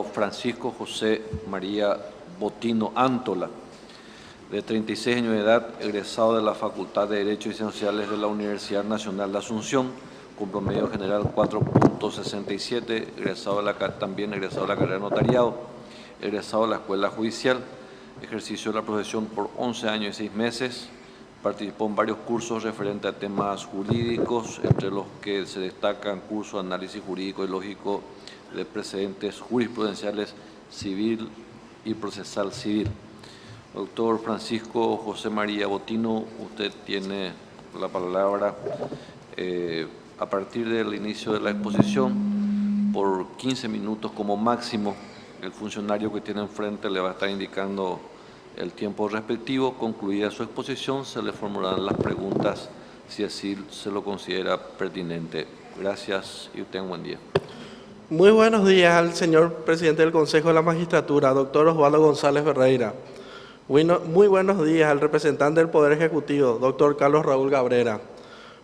Francisco José María Botino Antola, de 36 años de edad, egresado de la Facultad de Derecho y Ciencias Sociales de la Universidad Nacional de Asunción, con promedio general 4.67, también egresado de la carrera de notariado, egresado de la Escuela Judicial, ejerció la profesión por 11 años y 6 meses, participó en varios cursos referentes a temas jurídicos, entre los que se destacan cursos de análisis jurídico y lógico de precedentes jurisprudenciales civil y procesal civil. Doctor Francisco José María Botino, usted tiene la palabra a partir del inicio de la exposición. Por 15 minutos como máximo, el funcionario que tiene enfrente le va a estar indicando el tiempo respectivo. Concluida su exposición, se le formularán las preguntas si así se lo considera pertinente. Gracias y tenga un buen día. Muy buenos días al señor presidente del Consejo de la Magistratura, doctor Osvaldo González Ferreira. Muy buenos días al representante del Poder Ejecutivo, doctor Carlos Raúl Cabrera.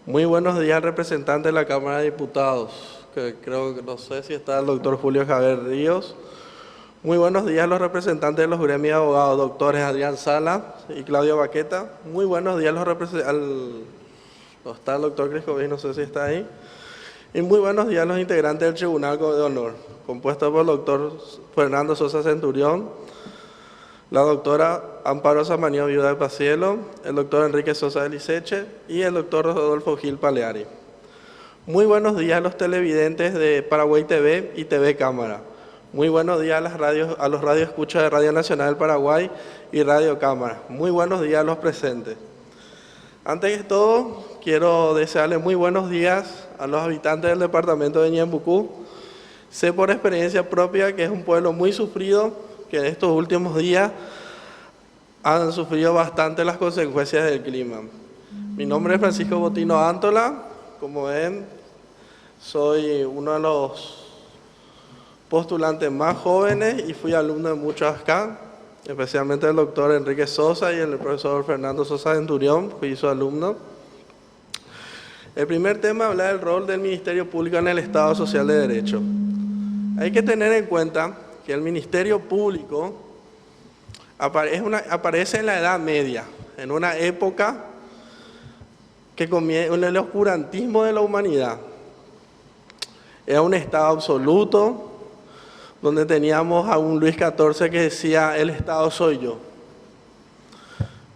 Muy buenos días al representante de la Cámara de Diputados, que no sé si está el doctor Julio Javier Ríos. Muy buenos días a los representantes de los gremios de abogados, doctores Adrián Sala y Claudio Baqueta. Muy buenos días a los representantes, no está el doctor Criscovis, no sé si está ahí. Y muy buenos días a los integrantes del Tribunal de Honor, compuesto por el doctor Fernando Sosa Centurión, la doctora Amparo Samaniego Viuda de Pacielo, el doctor Enrique Sosa de Liceche y el doctor Rodolfo Gil Paleari. Muy buenos días a los televidentes de Paraguay TV y TV Cámara. Muy buenos días a los radioescuchas de Radio Nacional del Paraguay y Radio Cámara. Muy buenos días a los presentes. Antes que todo, quiero desearles muy buenos días a los habitantes del departamento de Ñembucú. Sé por experiencia propia que es un pueblo muy sufrido, que en estos últimos días han sufrido bastante las consecuencias del clima. Mi nombre es Francisco Botino Antola. Como ven, soy uno de los postulantes más jóvenes y fui alumno de muchos acá, especialmente el doctor Enrique Sosa y el profesor Fernando Sosa Centurión, fui su alumno. El primer tema habla del rol del Ministerio Público en el Estado Social de Derecho. Hay que tener en cuenta que el Ministerio Público aparece en la Edad Media, en una época que comienza en el oscurantismo de la humanidad. Era un Estado absoluto, donde teníamos a un Luis XIV que decía, el Estado soy yo.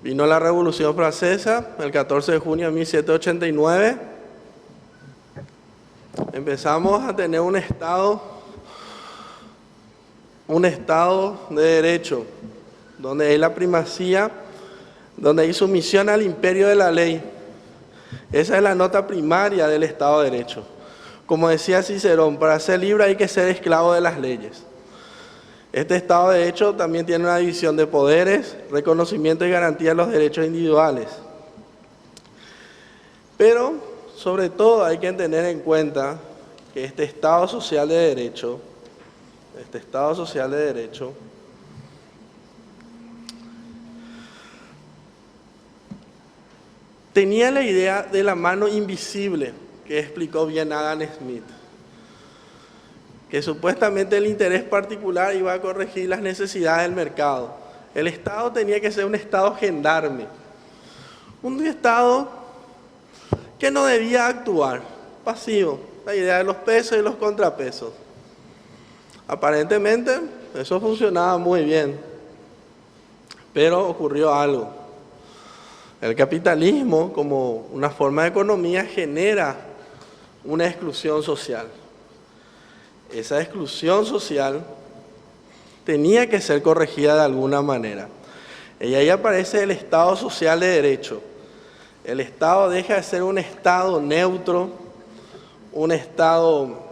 Vino la Revolución Francesa, el 14 de junio de 1789. Empezamos a tener un Estado de derecho, donde hay la primacía, donde hay sumisión al imperio de la ley. Esa es la nota primaria del Estado de Derecho. Como decía Cicerón, para ser libre hay que ser esclavo de las leyes. Este Estado de Derecho también tiene una división de poderes, reconocimiento y garantía de los derechos individuales. Pero, sobre todo, hay que tener en cuenta que este Estado social de derecho, tenía la idea de la mano invisible, que explicó bien Adam Smith, que supuestamente el interés particular iba a corregir las necesidades del mercado. El Estado tenía que ser un Estado gendarme, un Estado que no debía actuar, pasivo, la idea de los pesos y los contrapesos. Aparentemente eso funcionaba muy bien, pero ocurrió algo. El capitalismo, como una forma de economía, genera una exclusión social. Esa exclusión social tenía que ser corregida de alguna manera. Y ahí aparece el Estado social de derecho. El Estado deja de ser un Estado neutro, un Estado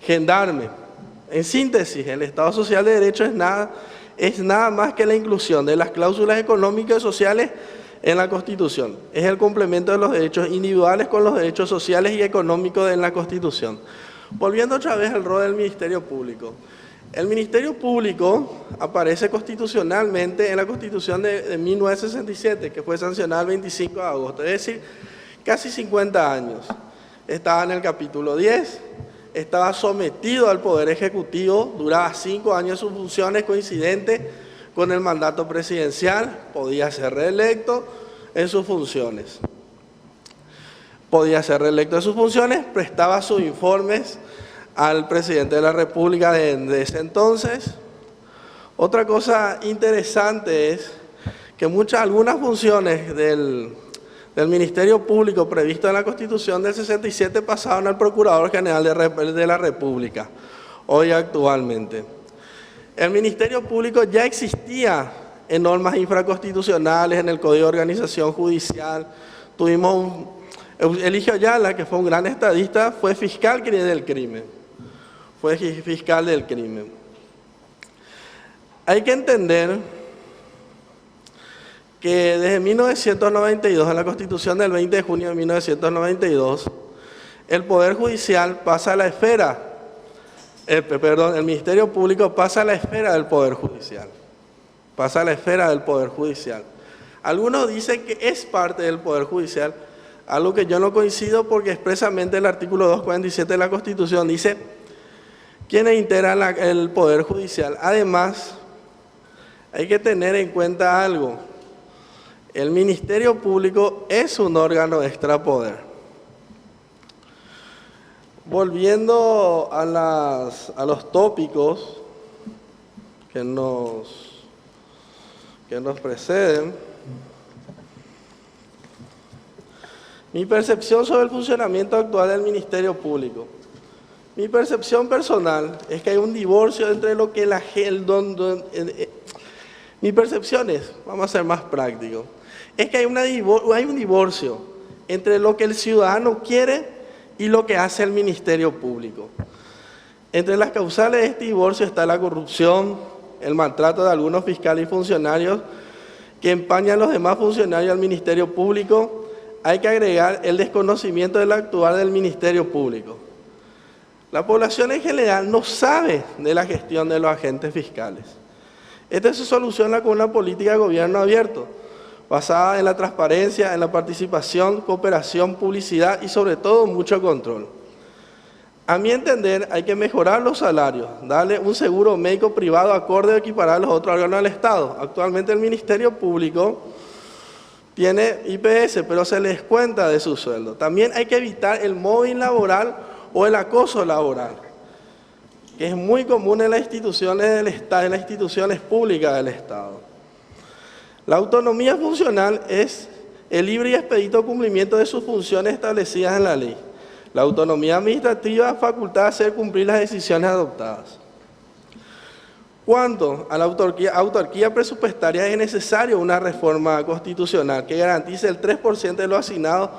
gendarme. En síntesis, el Estado social de derecho es nada más que la inclusión de las cláusulas económicas y sociales en la Constitución. Es el complemento de los derechos individuales con los derechos sociales y económicos en la Constitución. Volviendo otra vez al rol del Ministerio Público. El Ministerio Público aparece constitucionalmente en la Constitución de 1967, que fue sancionada el 25 de agosto, es decir, casi 50 años. Estaba en el capítulo 10, estaba sometido al Poder Ejecutivo, duraba 5 años sus funciones, coincidente con el mandato presidencial, podía ser reelecto en sus funciones. Prestaba sus informes al presidente de la República de ese entonces. Otra cosa interesante es que algunas funciones del Ministerio Público previsto en la Constitución del 67 pasaron al Procurador General de la República, hoy actualmente. El Ministerio Público ya existía en normas infraconstitucionales, en el Código de Organización Judicial. Tuvimos Eligio Ayala, que fue un gran estadista, fue fiscal del crimen. Hay que entender que desde 1992, en la Constitución del 20 de junio de 1992, el Poder Judicial pasa a la esfera, el Ministerio Público pasa a la esfera del Poder Judicial. Algunos dicen que es parte del Poder Judicial, algo que yo no coincido porque expresamente el artículo 247 de la Constitución dice quiénes integran el Poder Judicial. Además, hay que tener en cuenta algo. El Ministerio Público es un órgano extrapoder. Volviendo a los tópicos que nos preceden, mi percepción sobre el funcionamiento actual del Ministerio Público. Mi percepción personal es que hay un divorcio entre lo que mi percepción es, vamos a ser más prácticos, es que hay un divorcio entre lo que el ciudadano quiere y lo que hace el Ministerio Público. Entre las causales de este divorcio está la corrupción, el maltrato de algunos fiscales y funcionarios que empañan a los demás funcionarios del Ministerio Público. Hay que agregar el desconocimiento del actuar del Ministerio Público. La población en general no sabe de la gestión de los agentes fiscales. Esto se soluciona con una política de gobierno abierto, basada en la transparencia, en la participación, cooperación, publicidad y sobre todo mucho control. A mi entender, hay que mejorar los salarios, darle un seguro médico privado acorde a equiparar a los otros órganos del Estado. Actualmente el Ministerio Público tiene IPS, pero se les cuenta de su sueldo. También hay que evitar el mobbing laboral o el acoso laboral, que es muy común en las instituciones del Estado, en las instituciones públicas del Estado. La autonomía funcional es el libre y expedito cumplimiento de sus funciones establecidas en la ley. La autonomía administrativa faculta hacer cumplir las decisiones adoptadas. Cuanto a la autarquía presupuestaria, es necesaria una reforma constitucional que garantice el 3% de lo asignado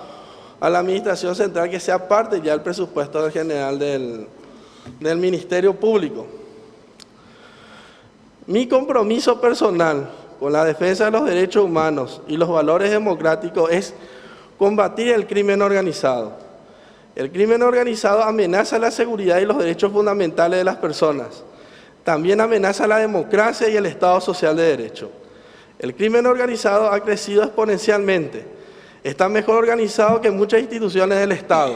a la Administración Central, que sea parte ya del presupuesto general del Ministerio Público. Mi compromiso personal con la defensa de los derechos humanos y los valores democráticos es combatir el crimen organizado. El crimen organizado amenaza la seguridad y los derechos fundamentales de las personas. También amenaza la democracia y el Estado social de derecho. El crimen organizado ha crecido exponencialmente. Está mejor organizado que muchas instituciones del Estado.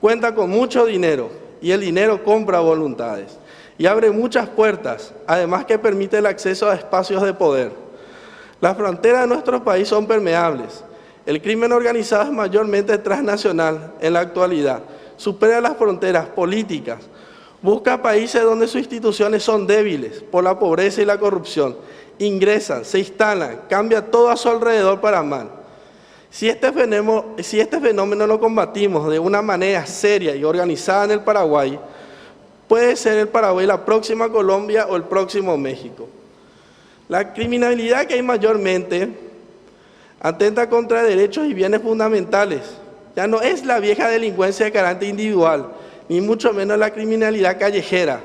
Cuenta con mucho dinero y el dinero compra voluntades. Y abre muchas puertas, además que permite el acceso a espacios de poder. Las fronteras de nuestro país son permeables. El crimen organizado es mayormente transnacional en la actualidad. Supera las fronteras políticas. Busca países donde sus instituciones son débiles por la pobreza y la corrupción. Ingresan, se instalan, cambia todo a su alrededor para mal. Si este fenómeno lo combatimos de una manera seria y organizada en el Paraguay, puede ser el Paraguay la próxima Colombia o el próximo México. La criminalidad que hay mayormente atenta contra derechos y bienes fundamentales. Ya no es la vieja delincuencia de carácter individual, ni mucho menos la criminalidad callejera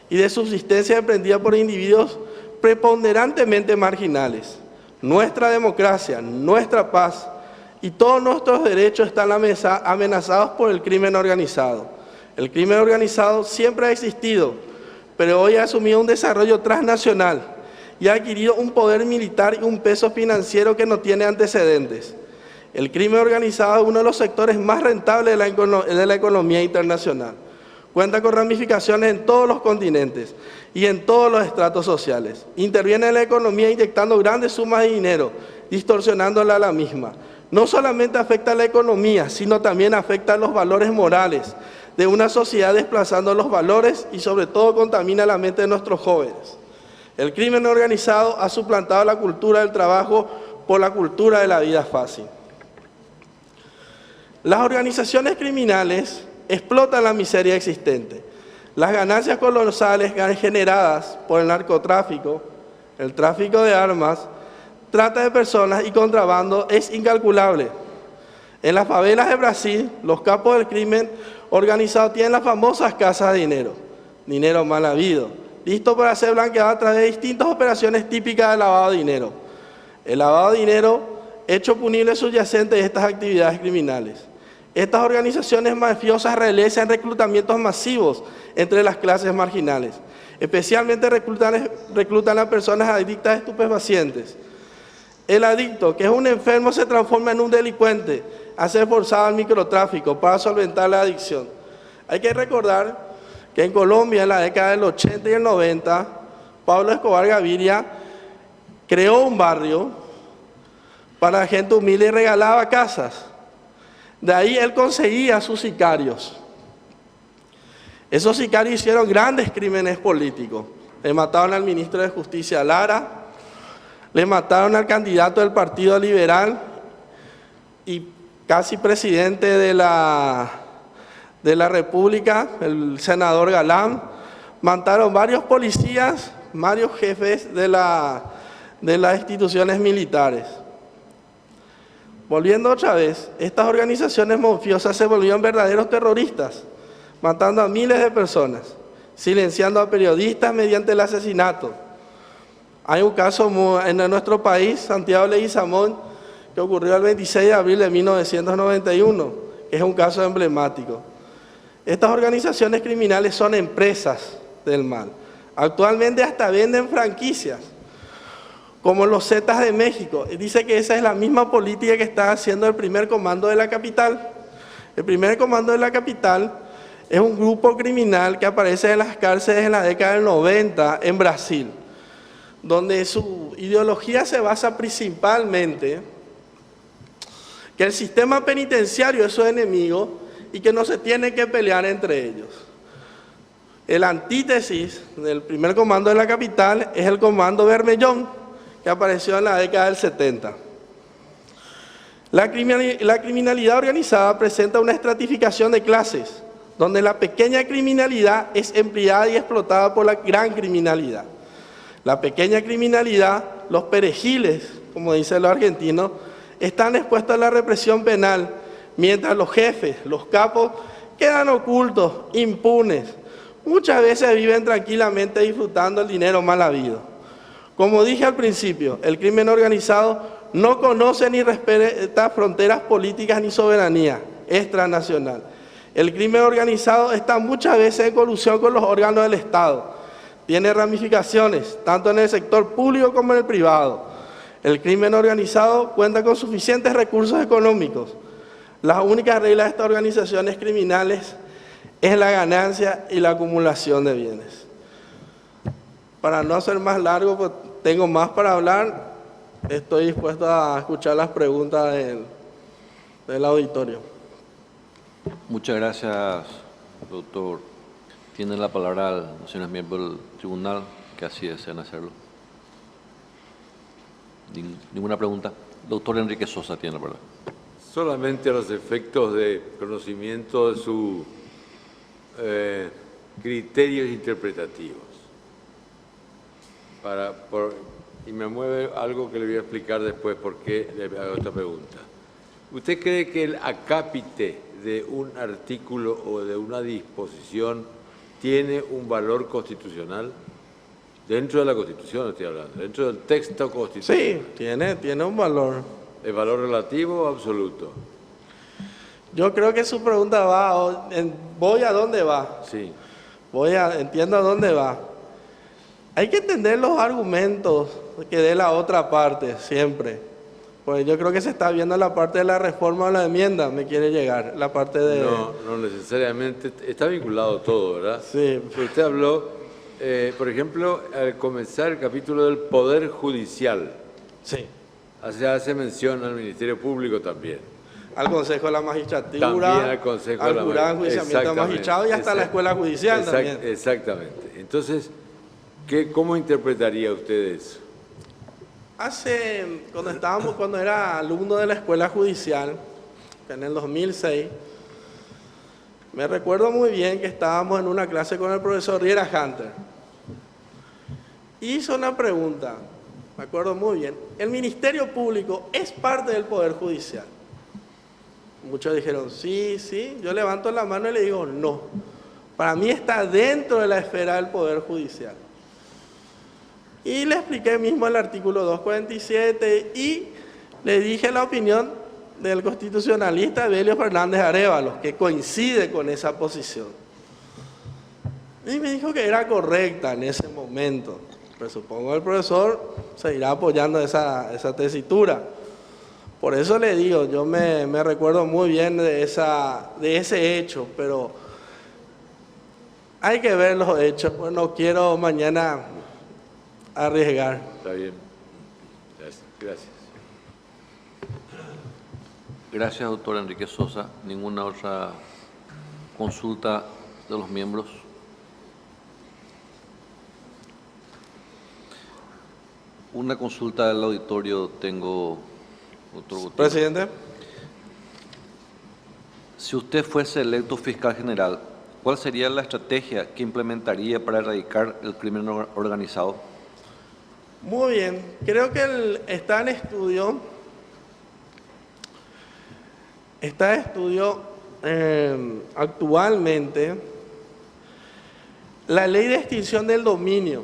y de subsistencia emprendida por individuos preponderantemente marginales. Nuestra democracia, nuestra paz y todos nuestros derechos están amenazados por el crimen organizado. El crimen organizado siempre ha existido, pero hoy ha asumido un desarrollo transnacional y ha adquirido un poder militar y un peso financiero que no tiene antecedentes. El crimen organizado es uno de los sectores más rentables de la economía internacional. Cuenta con ramificaciones en todos los continentes y en todos los estratos sociales. Interviene en la economía inyectando grandes sumas de dinero, distorsionándola a la misma. No solamente afecta a la economía, sino también afecta a los valores morales de una sociedad, desplazando los valores y sobre todo contamina la mente de nuestros jóvenes. El crimen organizado ha suplantado la cultura del trabajo por la cultura de la vida fácil. Las organizaciones criminales explotan la miseria existente. Las ganancias colosales generadas por el narcotráfico, el tráfico de armas, trata de personas y contrabando es incalculable. En las favelas de Brasil, los capos del crimen organizado tienen las famosas casas de dinero, dinero mal habido, listo para ser blanqueado a través de distintas operaciones típicas de lavado de dinero. El lavado de dinero, hecho punible subyacente de estas actividades criminales. Estas organizaciones mafiosas realizan reclutamientos masivos entre las clases marginales. Especialmente reclutan a personas adictas a estupefacientes. El adicto, que es un enfermo, se transforma en un delincuente, a ser forzado al microtráfico para solventar la adicción. Hay que recordar que en Colombia, en la década del 80 y el 90, Pablo Escobar Gaviria creó un barrio para la gente humilde y regalaba casas. De ahí él conseguía a sus sicarios. Esos sicarios hicieron grandes crímenes políticos. Le mataron al ministro de Justicia Lara, le mataron al candidato del Partido Liberal y casi presidente de la República, el senador Galán. Mataron varios policías, varios jefes de las instituciones militares. Volviendo otra vez, estas organizaciones mafiosas se volvieron verdaderos terroristas, matando a miles de personas, silenciando a periodistas mediante el asesinato. Hay un caso en nuestro país, Santiago Leguizamón, que ocurrió el 26 de abril de 1991, que es un caso emblemático. Estas organizaciones criminales son empresas del mal. Actualmente hasta venden franquicias, como los Zetas de México. Dice que esa es la misma política que está haciendo el primer comando de la capital. El primer comando de la capital es un grupo criminal que aparece en las cárceles en la década del 90 en Brasil, donde su ideología se basa principalmente que el sistema penitenciario es su enemigo y que no se tiene que pelear entre ellos. El antítesis del primer comando de la capital es el comando Bermellón, que apareció en la década del 70. La criminalidad organizada presenta una estratificación de clases, donde la pequeña criminalidad es empleada y explotada por la gran criminalidad. La pequeña criminalidad, los perejiles, como dicen los argentinos, están expuestos a la represión penal, mientras los jefes, los capos, quedan ocultos, impunes. Muchas veces viven tranquilamente disfrutando el dinero mal habido. Como dije al principio, el crimen organizado no conoce ni respeta fronteras políticas ni soberanía, es transnacional. El crimen organizado está muchas veces en colusión con los órganos del Estado. Tiene ramificaciones, tanto en el sector público como en el privado. El crimen organizado cuenta con suficientes recursos económicos. La única regla de estas organizaciones criminales es la ganancia y la acumulación de bienes. Para no hacer más largo, pues tengo más para hablar. Estoy dispuesto a escuchar las preguntas del auditorio. Muchas gracias, doctor. Tiene la palabra los señores miembros del tribunal que así desean hacerlo. ¿Ninguna pregunta? Doctor Enrique Sosa tiene la palabra. Solamente a los efectos de conocimiento de sus criterios interpretativos. Y me mueve algo que le voy a explicar después por qué le hago esta pregunta. ¿Usted cree que el acápite de un artículo o de una disposición tiene un valor constitucional? Dentro de la Constitución estoy hablando, dentro del texto constitucional. Sí, tiene un valor. ¿Es valor relativo o absoluto? Yo creo que su pregunta va, ¿voy a dónde va? Sí. Entiendo a dónde va. Hay que entender los argumentos que dé la otra parte, siempre. Pues yo creo que se está viendo la parte de la reforma o la enmienda, me quiere llegar, la parte de... No, no necesariamente. Está vinculado todo, ¿verdad? Sí. Usted habló, por ejemplo, al comenzar el capítulo del Poder Judicial, Sí. hace mención al Ministerio Público también. Al Consejo de la Magistratura, También al Consejo de la jurado de enjuiciamiento de magistrados y hasta la Escuela Judicial también. Exactamente. Entonces, ¿cómo interpretaría usted eso? Cuando era alumno de la Escuela Judicial, en el 2006, me recuerdo muy bien que estábamos en una clase con el profesor Riera Hunter. Hizo una pregunta, me acuerdo muy bien. ¿El Ministerio Público es parte del Poder Judicial? Muchos dijeron, sí, sí. Yo levanto la mano y le digo, no. Para mí está dentro de la esfera del Poder Judicial. Y le expliqué mismo el artículo 247 y le dije la opinión del constitucionalista Evelio Fernández Arévalos, que coincide con esa posición. Y me dijo que era correcta en ese momento. Pero supongo que el profesor seguirá apoyando esa tesitura. Por eso le digo, yo me recuerdo muy bien de ese hecho, pero hay que ver los hechos, pues no quiero mañana arriesgar. Está bien. Gracias. Gracias, doctor Enrique Sosa. ¿Ninguna otra consulta de los miembros? Una consulta del auditorio tengo, doctor Gutiérrez. Presidente. Si usted fuese electo fiscal general, ¿cuál sería la estrategia que implementaría para erradicar el crimen organizado? Muy bien, creo que está en estudio actualmente la ley de extinción del dominio.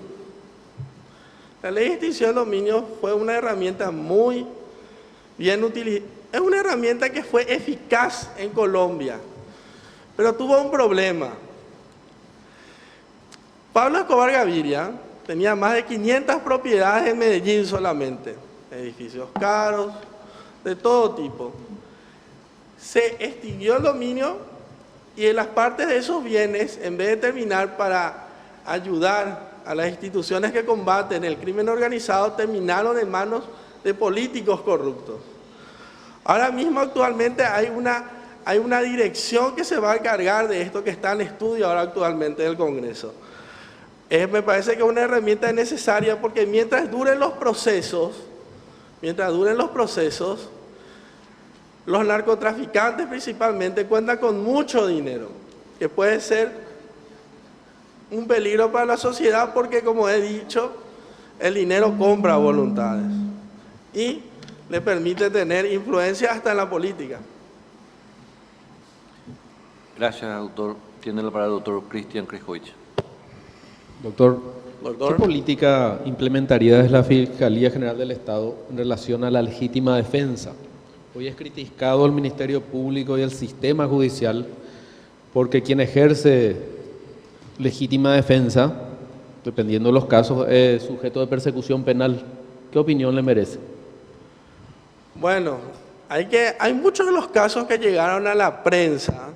La ley de extinción del dominio fue una herramienta muy bien utilizada, es una herramienta que fue eficaz en Colombia, pero tuvo un problema. Pablo Escobar Gaviria tenía más de 500 propiedades en Medellín solamente, edificios caros, de todo tipo. Se extinguió el dominio y en las partes de esos bienes, en vez de terminar para ayudar a las instituciones que combaten el crimen organizado, terminaron en manos de políticos corruptos. Ahora mismo actualmente hay una dirección que se va a encargar de esto que está en estudio ahora actualmente del Congreso. Me parece que es una herramienta necesaria porque mientras duren los procesos, los narcotraficantes principalmente cuentan con mucho dinero, que puede ser un peligro para la sociedad porque, como he dicho, el dinero compra voluntades y le permite tener influencia hasta en la política. Gracias, doctor. Tiene la palabra el doctor Cristian Criscoich. Doctor, ¿qué política implementaría desde la Fiscalía General del Estado en relación a la legítima defensa? Hoy es criticado el Ministerio Público y el sistema judicial porque quien ejerce legítima defensa, dependiendo de los casos, es sujeto de persecución penal. ¿Qué opinión le merece? Bueno, hay muchos de los casos que llegaron a la prensa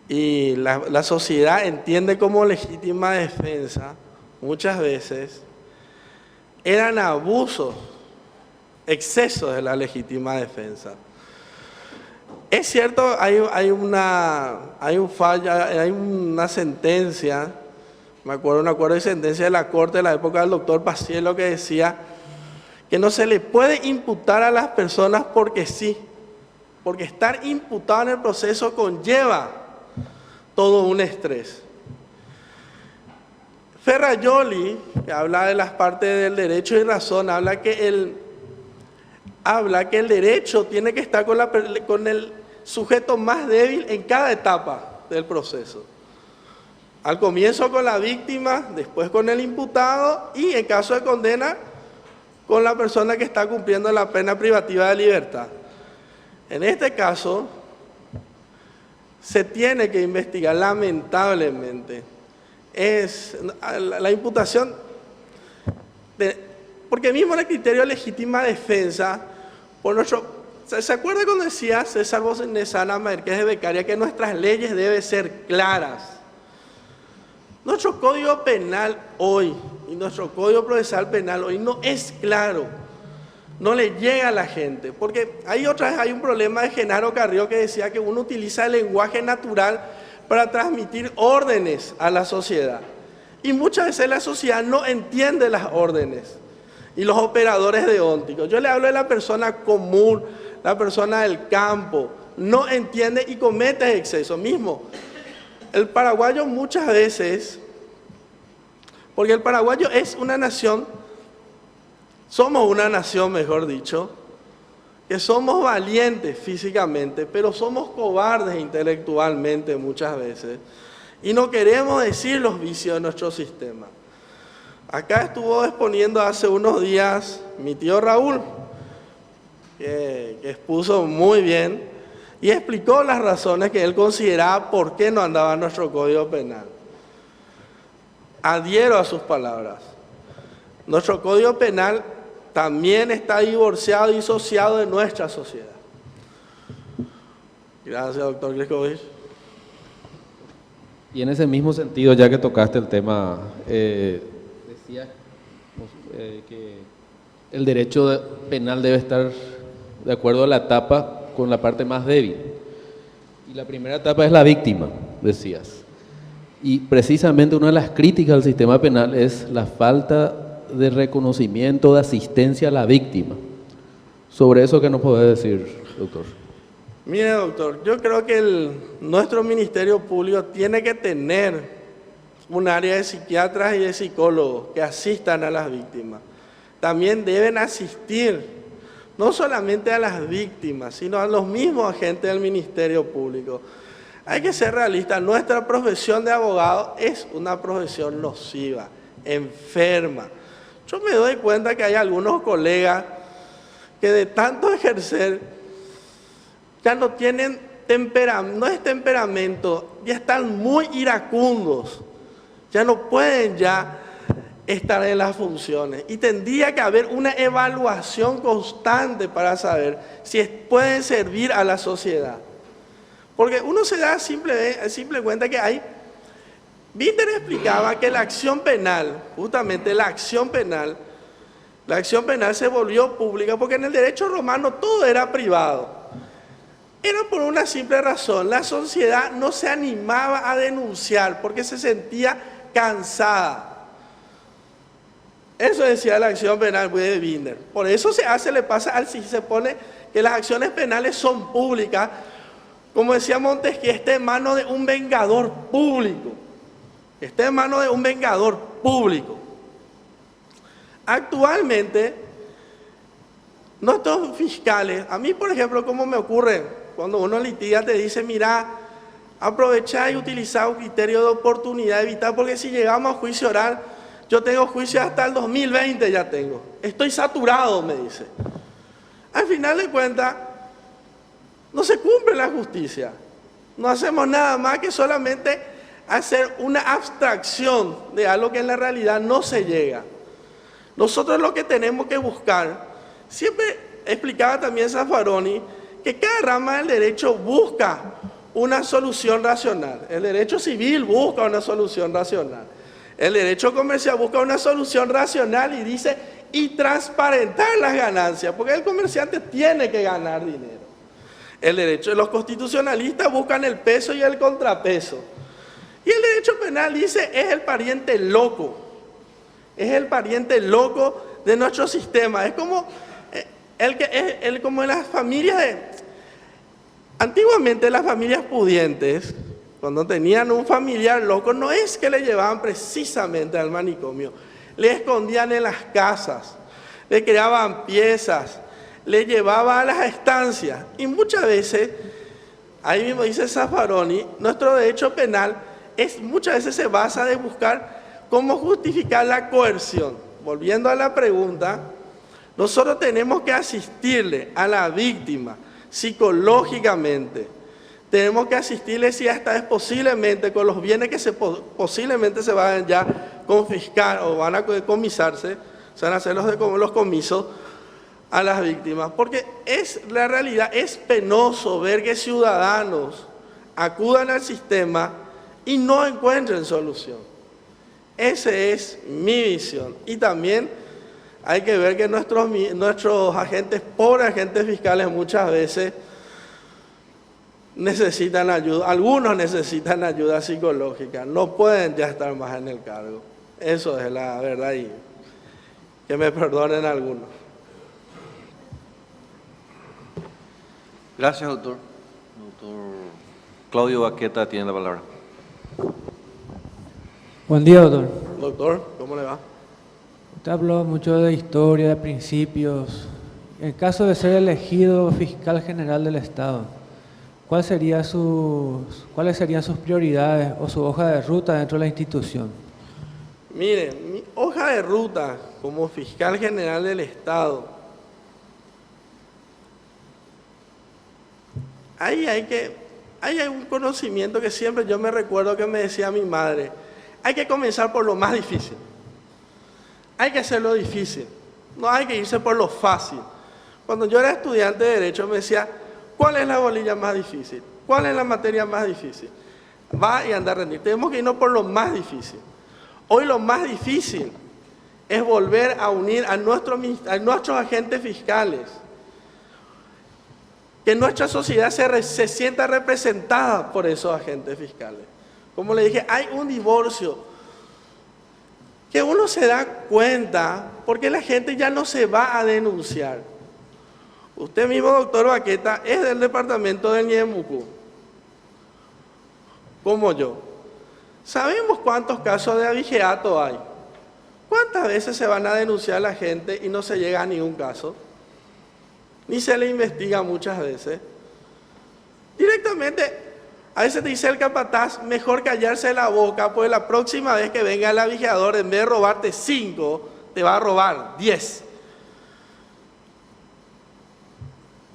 y la sociedad entiende como legítima defensa, muchas veces, eran abusos, excesos de la legítima defensa. Es cierto, hay una me acuerdo un acuerdo de sentencia de la Corte de la época del doctor Pacielo que decía que no se le puede imputar a las personas porque sí, porque estar imputado en el proceso conlleva todo un estrés. Ferrajoli, que habla de las partes del derecho y razón, habla que el derecho tiene que estar con el sujeto más débil en cada etapa del proceso. Al comienzo con la víctima, después con el imputado y en caso de condena con la persona que está cumpliendo la pena privativa de libertad. En este caso, se tiene que investigar, lamentablemente. La imputación, Porque mismo en el criterio de legítima defensa, por ¿se acuerda cuando decía César Bonesana Márquez de Beccaria que nuestras leyes deben ser claras? Nuestro Código Penal hoy y nuestro Código Procesal Penal hoy no es claro, no le llega a la gente, porque hay un problema de Genaro Carrió que decía que uno utiliza el lenguaje natural para transmitir órdenes a la sociedad. Y muchas veces la sociedad no entiende las órdenes y los operadores deónticos. Yo le hablo de la persona común, la persona del campo, no entiende y comete exceso mismo. El paraguayo muchas veces, porque el paraguayo es una nación, somos una nación, mejor dicho, que somos valientes físicamente, pero somos cobardes intelectualmente muchas veces y no queremos decir los vicios de nuestro sistema. Acá estuvo exponiendo hace unos días mi tío Raúl, que expuso muy bien y explicó las razones que él consideraba por qué no andaba nuestro Código Penal. Adhiero a sus palabras. Nuestro Código Penal también está divorciado y disociado de nuestra sociedad. Gracias, doctor Grescovich. Y en ese mismo sentido, ya que tocaste el tema, decías que el derecho penal debe estar de acuerdo a la etapa con la parte más débil. Y la primera etapa es la víctima, decías. Y precisamente una de las críticas al sistema penal es la falta de reconocimiento, de asistencia a la víctima. Sobre eso, ¿qué nos puede decir, doctor? Mire, doctor, yo creo que nuestro Ministerio Público tiene que tener un área de psiquiatras y de psicólogos que asistan a las víctimas. También deben asistir no solamente a las víctimas, sino a los mismos agentes del Ministerio Público. Hay que ser realistas, nuestra profesión de abogado es una profesión nociva, enferma. Yo me doy cuenta que hay algunos colegas que de tanto ejercer ya no tienen temperamento, no es temperamento, ya están muy iracundos, ya no pueden ya estar en las funciones. Y tendría que haber una evaluación constante para saber si pueden servir a la sociedad. Porque uno se da simple cuenta que hay... Binder explicaba que la acción penal, justamente la acción penal se volvió pública porque en el derecho romano todo era privado. Era por una simple razón, la sociedad no se animaba a denunciar porque se sentía cansada. Eso decía la acción penal de Binder. Por eso se pone que las acciones penales son públicas. Como decía Montesquieu, está en manos de un vengador público. Está en manos de un vengador público. Actualmente, nuestros fiscales, a mí por ejemplo, como me ocurre, cuando uno litiga te dice, mira, aprovechá y utilizá un criterio de oportunidad, evitar, porque si llegamos a juicio oral, yo tengo juicio hasta el 2020 ya tengo. Estoy saturado, me dice. Al final de cuentas, no se cumple la justicia. No hacemos nada más que solamente hacer una abstracción de algo que en la realidad no se llega. Nosotros lo que tenemos que buscar, siempre explicaba también Zaffaroni, que cada rama del derecho busca una solución racional. El derecho civil busca una solución racional. El derecho comercial busca una solución racional y dice, y transparentar las ganancias, porque el comerciante tiene que ganar dinero. El derecho de los constitucionalistas buscan el peso y el contrapeso. Y el derecho penal dice, es el pariente loco. Es el pariente loco de nuestro sistema. Es como, como en las familias antiguamente las familias pudientes, cuando tenían un familiar loco, no es que le llevaban precisamente al manicomio. Le escondían en las casas, le creaban piezas, le llevaban a las estancias. Y muchas veces, ahí mismo dice Zaffaroni, nuestro derecho penal muchas veces se basa de buscar cómo justificar la coerción. Volviendo a la pregunta, nosotros tenemos que asistirle a la víctima psicológicamente. Tenemos que asistirle si hasta es posiblemente con los bienes que posiblemente se van ya a confiscar o van a decomisarse, se van a hacer los comisos a las víctimas. Porque la realidad es penoso ver que ciudadanos acudan al sistema y no encuentren solución. Esa es mi visión. Y también hay que ver que nuestros agentes, pobres agentes fiscales, muchas veces necesitan ayuda, algunos necesitan ayuda psicológica, no pueden ya estar más en el cargo. Eso es la verdad y que me perdonen algunos. Gracias, doctor. Doctor Claudio Baqueta tiene la palabra. Buen día, doctor. Doctor, ¿cómo le va? Usted habló mucho de historia, de principios. En caso de ser elegido fiscal general del Estado, ¿cuáles serían sus prioridades o su hoja de ruta dentro de la institución? Miren, mi hoja de ruta como fiscal general del Estado, hay un conocimiento que siempre yo me recuerdo que me decía mi madre: hay que comenzar por lo más difícil, hay que hacerlo difícil, no hay que irse por lo fácil. Cuando yo era estudiante de Derecho me decía: ¿cuál es la bolilla más difícil? ¿Cuál es la materia más difícil? Va y anda a rendir. Tenemos que irnos por lo más difícil. Hoy lo más difícil es volver a unir a nuestros agentes fiscales. Que nuestra sociedad se sienta representada por esos agentes fiscales. Como le dije, hay un divorcio que uno se da cuenta porque la gente ya no se va a denunciar. Usted mismo, doctor Baqueta, es del departamento de Ñemucú, como yo. Sabemos cuántos casos de abigeato hay. ¿Cuántas veces se van a denunciar a la gente y no se llega a ningún caso? Ni se le investiga muchas veces. Directamente, a veces te dice el capataz: mejor callarse la boca, pues la próxima vez que venga el abigeador, en vez de robarte 5, te va a robar 10.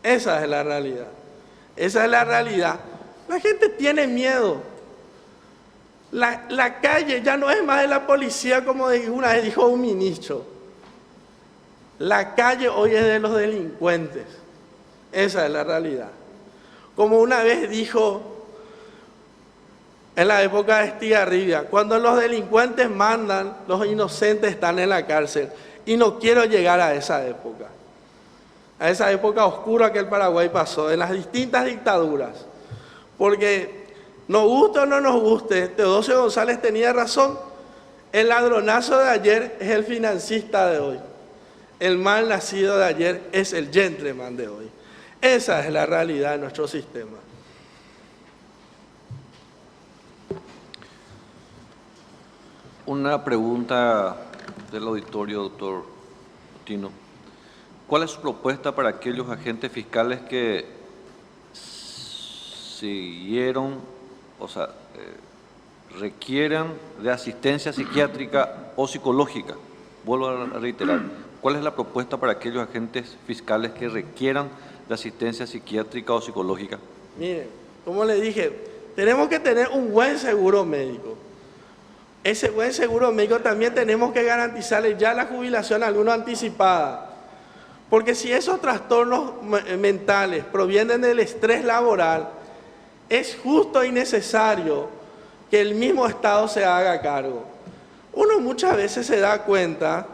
Esa es la realidad. Esa es la realidad. La gente tiene miedo. La calle ya no es más de la policía, como una vez dijo un ministro. La calle hoy es de los delincuentes. Esa es la realidad. Como una vez dijo en la época de Estigarribia: cuando los delincuentes mandan, los inocentes están en la cárcel. Y no quiero llegar a esa época oscura que el Paraguay pasó, en las distintas dictaduras. Porque nos guste o no nos guste, Teodosio González tenía razón: el ladronazo de ayer es el financista de hoy. El mal nacido de ayer es el gentleman de hoy. Esa es la realidad de nuestro sistema. Una pregunta del auditorio, doctor Tino. ¿Cuál es su propuesta para aquellos agentes fiscales que requieran de asistencia psiquiátrica o psicológica? Vuelvo a reiterar, ¿cuál es la propuesta para aquellos agentes fiscales que requieran de asistencia psiquiátrica o psicológica? Miren, como le dije, tenemos que tener un buen seguro médico. Ese buen seguro médico también tenemos que garantizarle ya la jubilación a algunos anticipada. Porque si esos trastornos mentales provienen del estrés laboral, es justo y necesario que el mismo Estado se haga cargo. Uno muchas veces se da cuenta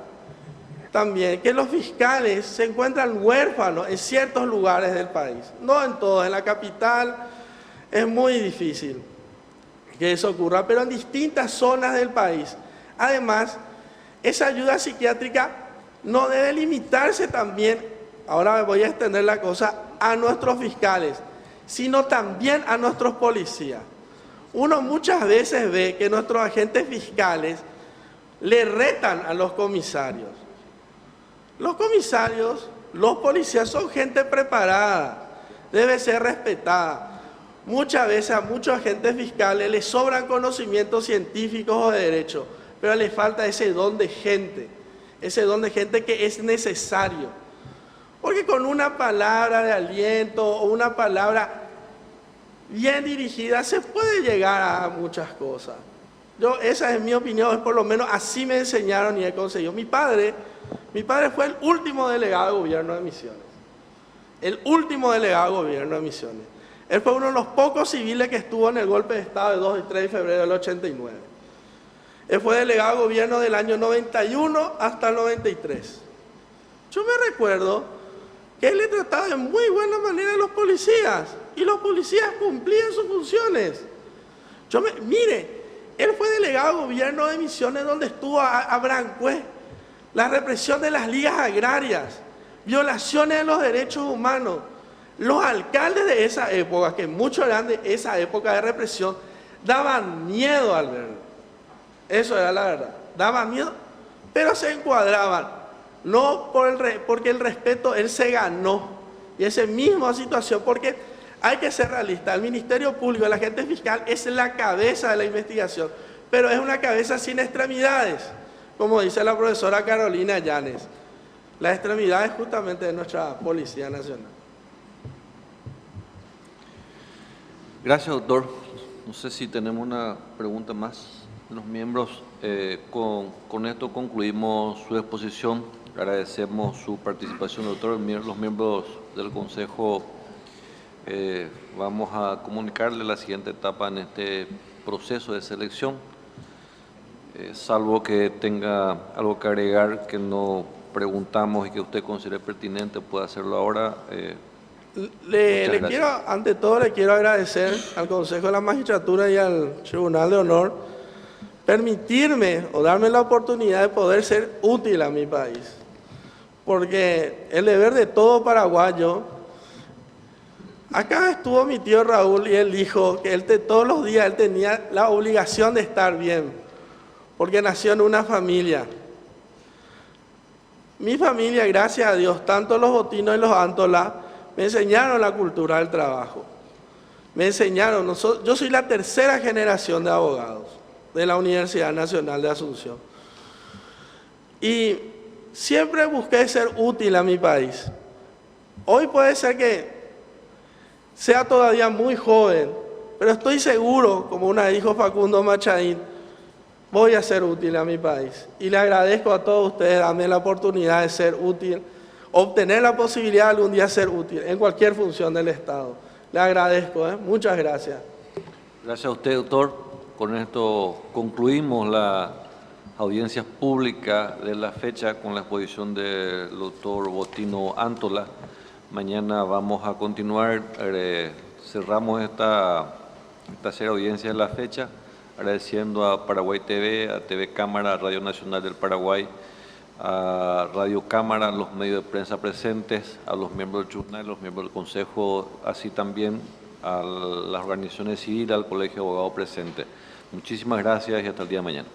también que los fiscales se encuentran huérfanos en ciertos lugares del país. No en todos, en la capital es muy difícil que eso ocurra, pero en distintas zonas del país. Además, esa ayuda psiquiátrica no debe limitarse también, ahora voy a extender la cosa, a nuestros fiscales, sino también a nuestros policías. Uno muchas veces ve que nuestros agentes fiscales le retan a los comisarios. Los comisarios, los policías son gente preparada, debe ser respetada. Muchas veces a muchos agentes fiscales les sobran conocimientos científicos o de derecho, pero les falta ese don de gente que es necesario. Porque con una palabra de aliento o una palabra bien dirigida se puede llegar a muchas cosas. Esa es mi opinión, por lo menos así me enseñaron y he conseguido. Mi padre Mi padre fue el último delegado de gobierno de Misiones. El último delegado de gobierno de Misiones. Él fue uno de los pocos civiles que estuvo en el golpe de Estado de 2 y 3 de febrero del 89. Él fue delegado de gobierno del año 91 hasta el 93. Yo me recuerdo que él le trataba de muy buena manera a los policías y los policías cumplían sus funciones. Mire, él fue delegado de gobierno de Misiones donde estuvo Abrancue, la represión de las ligas agrarias, violaciones de los derechos humanos. Los alcaldes de esa época, que muchos eran de esa época de represión, daban miedo al verlo. Eso era la verdad. Daban miedo, pero se encuadraban. No porque el respeto él se ganó. Y esa misma situación, porque hay que ser realista. El Ministerio Público, el agente fiscal, es la cabeza de la investigación, pero es una cabeza sin extremidades, como dice la profesora Carolina Llanes. La extremidad es justamente de nuestra Policía Nacional. Gracias, doctor. No sé si tenemos una pregunta más de los miembros. Con esto concluimos su exposición. Agradecemos su participación, doctor. Los miembros del Consejo vamos a comunicarle la siguiente etapa en este proceso de selección. Salvo que tenga algo que agregar que no preguntamos y que usted considere pertinente, puede hacerlo ahora. Ante todo le quiero agradecer al Consejo de la Magistratura y al Tribunal de Honor permitirme o darme la oportunidad de poder ser útil a mi país. Porque el deber de todo paraguayo, acá estuvo mi tío Raúl y él dijo que todos los días él tenía la obligación de estar bien, porque nació en una familia. Mi familia, gracias a Dios, tanto los Botinos y los Antola, me enseñaron la cultura del trabajo. Me enseñaron, yo soy la tercera generación de abogados de la Universidad Nacional de Asunción. Y siempre busqué ser útil a mi país. Hoy puede ser que sea todavía muy joven, pero estoy seguro, como una dijo Facundo Machaín, voy a ser útil a mi país. Y le agradezco a todos ustedes darme la oportunidad de ser útil, obtener la posibilidad de algún día ser útil en cualquier función del Estado. Le agradezco, muchas gracias. Gracias a usted, doctor. Con esto concluimos las audiencias públicas de la fecha con la exposición del doctor Botino Antola. Mañana vamos a continuar, cerramos esta serie de audiencias de la fecha, agradeciendo a Paraguay TV, a TV Cámara, a Radio Nacional del Paraguay, a Radio Cámara, a los medios de prensa presentes, a los miembros del tribunal, a los miembros del Consejo, así también a las organizaciones civiles, al Colegio de Abogados presentes. Muchísimas gracias y hasta el día de mañana.